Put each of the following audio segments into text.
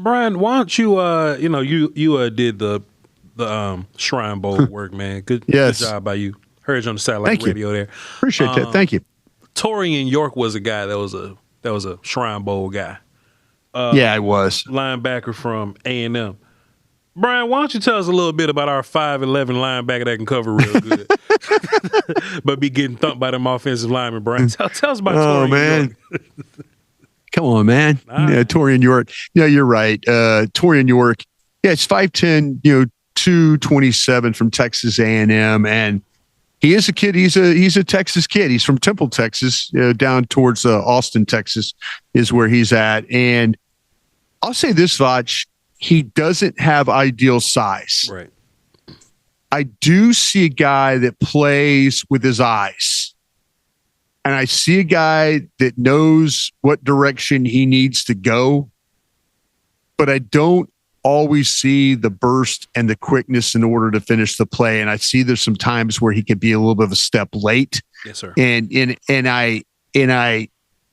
Brian, why don't you you did the Shrine Bowl work, man. Good Yes. job by you. Heard you on the satellite Thank you. radio there. Appreciate that. Thank you. Torian York was a guy that was a Shrine Bowl guy. Yeah, I was. Linebacker from A&M. Brian, why don't you tell us a little bit about our 5'11" linebacker that can cover real good, but be getting thumped by them offensive linemen, Brian? Tell us about Torian man. York. Come on, man. Right. Yeah, Torian York. Yeah, you're right. Torian York. Yeah, it's 5'10", 227 from Texas A&M, and he is a kid. He's a Texas kid. He's from Temple, Texas, down towards Austin, Texas, is where he's at. And I'll say this, VOCH, he doesn't have ideal size. Right. I do see a guy that plays with his eyes. And I see a guy that knows what direction he needs to go. But I don't always see the burst and the quickness in order to finish the play. And I see there's some times where he could be a little bit of a step late. Yes, sir.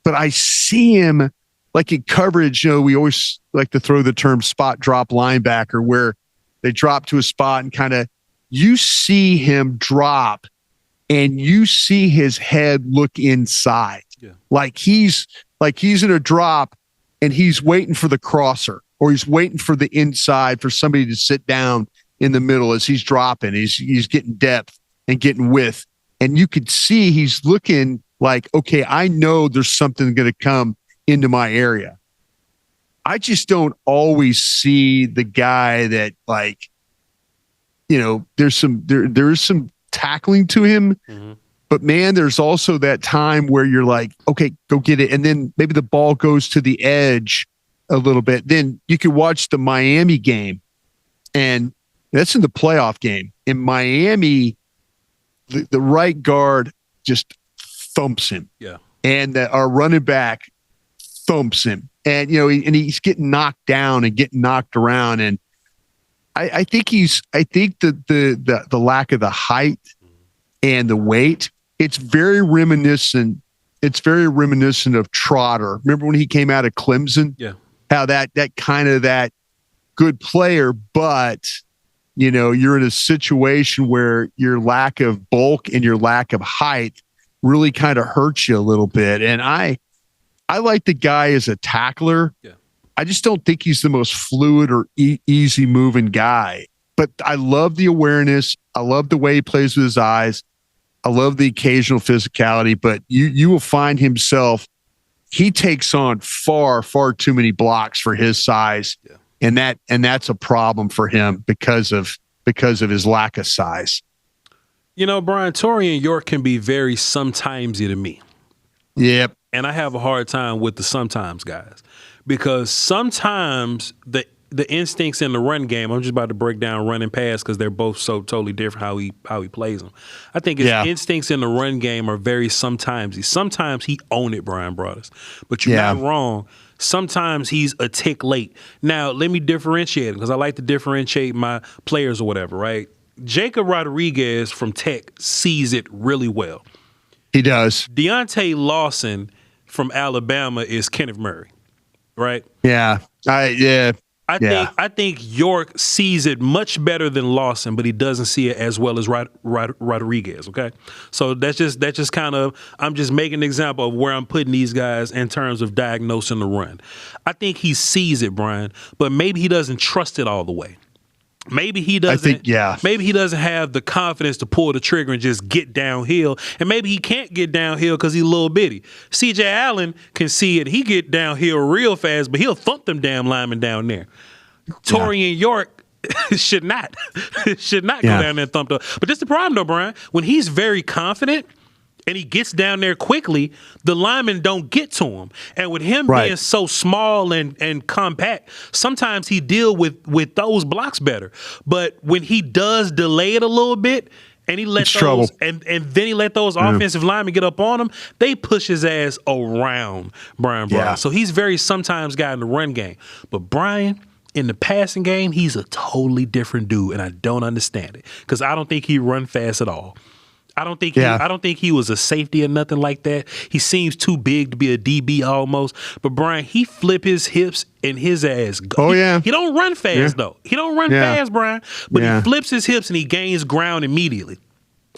But I see him like in coverage. We always like to throw the term spot drop linebacker, where they drop to a spot and kind of you see him drop and you see his head look inside. Yeah. Like he's in a drop and he's waiting for the crosser, or he's waiting for the inside for somebody to sit down in the middle as he's dropping. He's getting depth and getting width. And you could see he's looking like, okay, I know there's something going to come into my area. I just don't always see the guy that there is some tackling to him. Mm-hmm. But man, there's also that time where you're like, okay, go get it. And then maybe the ball goes to the edge a little bit. Then you can watch the Miami game, and that's in the playoff game. In Miami, the right guard just thumps him. Yeah. And our running back thumps him. And, he's getting knocked down and getting knocked around. And I think the lack of the height and the weight, it's very reminiscent. It's very reminiscent of Trotter. Remember when he came out of Clemson? Yeah. How that kind of that good player, but you're in a situation where your lack of bulk and your lack of height really kind of hurts you a little bit. And I like the guy as a tackler. Yeah. I just don't think he's the most fluid or easy moving guy. But I love the awareness. I love the way he plays with his eyes. I love the occasional physicality. But you will find himself, he takes on far, far too many blocks for his size. Yeah. And that's a problem for him because of his lack of size. Brian, Torian York can be very sometimesy to me. Yep. And I have a hard time with the sometimes guys, because sometimes the instincts in the run game, I'm just about to break down run and pass because they're both so totally different how he plays them. I think his instincts in the run game are very sometimesy. Sometimes he own it, Brian Broaddus. But you're not wrong. Sometimes he's a tick late. Now, let me differentiate him, because I like to differentiate my players or whatever, right? Jacob Rodriguez from Tech sees it really well. He does. Deontay Lawson from Alabama is Kenneth Murray, right? Yeah. I think York sees it much better than Lawson, but he doesn't see it as well as Rodriguez. Okay, so that's just kind of, I'm just making an example of where I'm putting these guys in terms of diagnosing the run. I think he sees it, Brian, but maybe he doesn't trust it all the way. Maybe he doesn't. Maybe he doesn't have the confidence to pull the trigger and just get downhill. And maybe he can't get downhill because he's a little bitty. C.J. Allen can see it. He get downhill real fast, but he'll thump them damn linemen down there. Torian York should not go down there and thump up. But that's the problem, though, Brian. When he's very confident and he gets down there quickly, the linemen don't get to him. And with him being so small and compact, sometimes he deal with those blocks better. But when he does delay it a little bit, and he let those and then he let those offensive linemen get up on him, they push his ass around Brian Brown. So he's very sometimes guy in the run game. But Brian, in the passing game, he's a totally different dude, and I don't understand it, because I don't think he run fast at all. I don't think he was a safety or nothing like that. He seems too big to be a DB almost. But Brian, he flip his hips and his ass. He don't run fast though. He don't run fast, Brian. But he flips his hips and he gains ground immediately.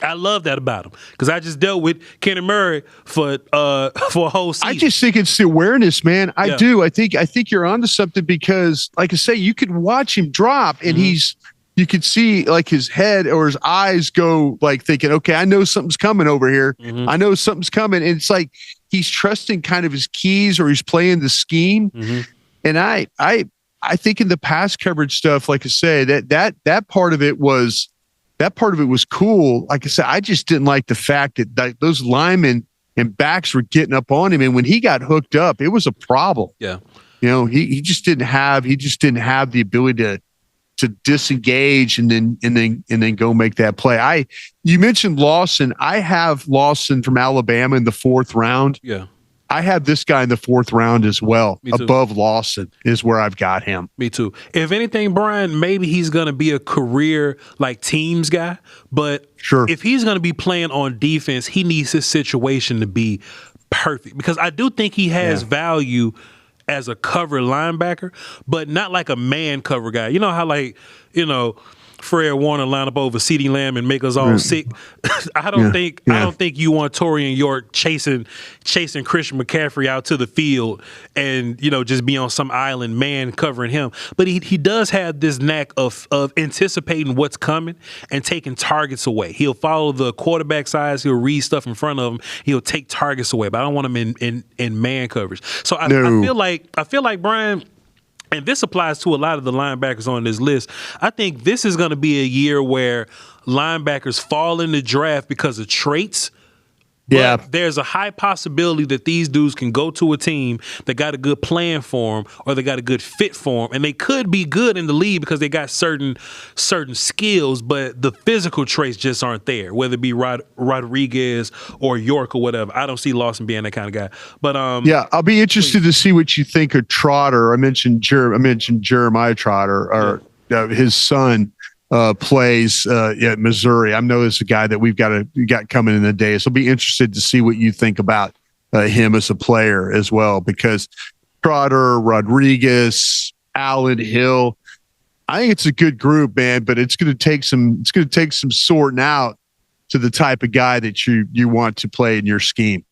I love that about him because I just dealt with Kenny Murray for a whole season. I just think it's the awareness, man. I do. I think you're onto something because, like I say, you could watch him drop and you could see like his head or his eyes go like thinking, okay, I know something's coming over here. I know something's coming. And it's like he's trusting kind of his keys or he's playing the scheme. And I think in the pass coverage stuff, like I say, that part of it was cool. Like I said, I just didn't like the fact that those linemen and backs were getting up on him. And when he got hooked up, it was a problem. Yeah. You know, he just didn't have the ability to disengage and then go make that play. You mentioned Lawson. I have Lawson from Alabama in the 4th round. Yeah. I have this guy in the 4th round as well. Above Lawson is where I've got him. Me too. If anything, Brian, maybe he's going to be a career like teams guy. But if he's going to be playing on defense, he needs his situation to be perfect because I do think he has value as a cover linebacker, but not like a man cover guy. You know how Fred Warner line up over CeeDee Lamb and make us all sick. I don't think you want Torian York chasing Christian McCaffrey out to the field and just be on some island man covering him. But he does have this knack of anticipating what's coming and taking targets away. He'll follow the quarterback size. He'll read stuff in front of him. He'll take targets away. But I don't want him in man coverage. So I feel like Brian. And this applies to a lot of the linebackers on this list. I think this is going to be a year where linebackers fall in the draft because of traits. But there's a high possibility that these dudes can go to a team that got a good plan for them or they got a good fit for them. And they could be good in the league because they got certain skills, but the physical traits just aren't there, whether it be Rodriguez or York or whatever. I don't see Lawson being that kind of guy. But I'll be interested to see what you think of Trotter. I mentioned Jeremiah Trotter, or his son. Plays at Missouri. I know it's a guy that we got coming in the day. So I'll be interested to see what you think about him as a player as well, because Trotter, Rodriguez, Allen, Hill, I think it's a good group, man, but it's going to take some sorting out to the type of guy that you want to play in your scheme.